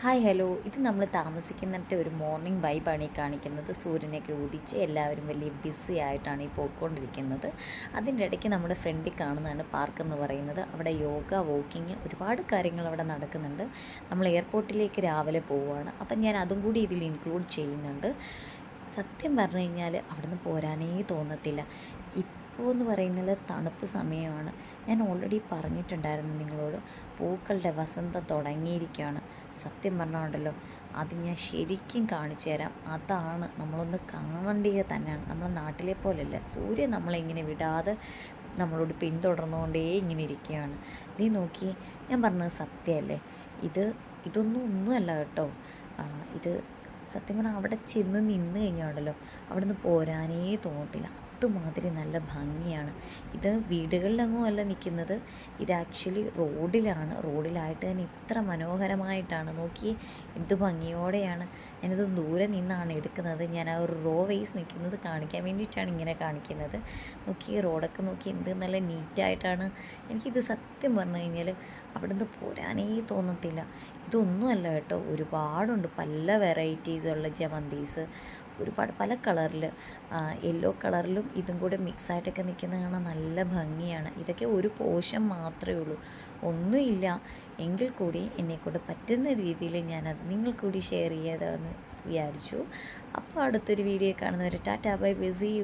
Hi hello, ഇത് നമ്മൾ താമസിക്കുന്നിടത്തെ ഒരു മോർണിംഗ് വൈബാണ് ഈ കാണിക്കുന്നത്. സൂര്യനൊക്കെ ഉദിച്ച് എല്ലാവരും വലിയ ബിസി ആയിട്ടാണ് ഈ പോയിക്കൊണ്ടിരിക്കുന്നത്. അതിൻ്റെ ഇടയ്ക്ക് നമ്മുടെ ഫ്രണ്ടിൽ കാണുന്നതാണ് പാർക്ക് എന്ന് പറയുന്നത്. അവിടെ യോഗ, വോക്കിങ്, ഒരുപാട് കാര്യങ്ങൾ അവിടെ നടക്കുന്നുണ്ട്. നമ്മൾ എയർപോർട്ടിലേക്ക് രാവിലെ പോവുകയാണ്, അപ്പം ഞാൻ അതും കൂടി ഇതിൽ ഇൻക്ലൂഡ് ചെയ്യുന്നുണ്ട്. സത്യം പറഞ്ഞു കഴിഞ്ഞാൽ അവിടുന്ന് പോരാനേ തോന്നത്തില്ല. ഇപ്പോൾ എന്ന് പറയുന്നത് തണുപ്പ് സമയമാണ്. ഞാൻ ഓൾറെഡി പറഞ്ഞിട്ടുണ്ടായിരുന്നു നിങ്ങളോട്, പൂക്കളുടെ വസന്തം തുടങ്ങിയിരിക്കുകയാണ്. സത്യം പറഞ്ഞുകൊണ്ടല്ലോ, അത് ഞാൻ ശരിക്കും കാണിച്ചു തരാം. അതാണ് നമ്മളൊന്ന് കാണേണ്ടത് തന്നെയാണ്. നമ്മുടെ നാട്ടിലെ പോലെയല്ല, സൂര്യൻ നമ്മളിങ്ങനെ വിടാതെ നമ്മളോട് പിന്തുടർന്നുകൊണ്ടേ ഇങ്ങനെ ഇരിക്കുകയാണ്. നീ നോക്കി, ഞാൻ പറഞ്ഞത് സത്യമല്ലേ? ഇതൊന്നുമല്ല കേട്ടോ. ഇത് സത്യം പറഞ്ഞാൽ അവിടെ ചെന്ന് നിന്ന് കഴിഞ്ഞാണല്ലോ അവിടെ നിന്ന് പോരാനേ തോന്നത്തില്ല. അതുമാതിരി നല്ല ഭംഗിയാണ്. ഇത് വീടുകളിലൊന്നും അല്ല നിൽക്കുന്നത്, ഇത് ആക്ച്വലി റോഡിലാണ്. റോഡിലായിട്ട് തന്നെ ഇത്ര മനോഹരമായിട്ടാണ്. നോക്കി എന്ത് ഭംഗിയോടെയാണ്. ഞാനിത് ദൂരെ നിന്നാണ് എടുക്കുന്നത്. ഞാൻ ആ ഒരു റോ വൈസ് നിൽക്കുന്നത് കാണിക്കാൻ വേണ്ടിയിട്ടാണ് ഇങ്ങനെ കാണിക്കുന്നത്. നോക്കി റോഡൊക്കെ നോക്കി എന്ത് നല്ല നീറ്റായിട്ടാണ്. എനിക്കിത് സത്യം പറഞ്ഞു കഴിഞ്ഞാൽ അവിടുന്ന് പോരാനേ തോന്നത്തില്ല. ഇതൊന്നുമല്ല കേട്ടോ, ഒരുപാടുണ്ട് പല വെറൈറ്റീസുള്ള ജമന്തീസ്, ഒരുപാട് പല കളറിൽ, യെല്ലോ കളറിലും ഇതും കൂടെ മിക്സായിട്ടൊക്കെ നിൽക്കുന്ന കാണാൻ നല്ല ഭംഗിയാണ്. ഇതൊക്കെ ഒരു പോർഷൻ മാത്രമേ ഉള്ളൂ, ഒന്നുമില്ല. എങ്കിൽ കൂടി എന്നെക്കൊണ്ട് പറ്റുന്ന രീതിയിൽ ഞാനത് നിങ്ങൾ കൂടി ഷെയർ ചെയ്തതെന്ന് വിചാരിച്ചു. അപ്പോൾ അടുത്തൊരു വീഡിയോ കാണുന്നവരെ tata bye bye, see U.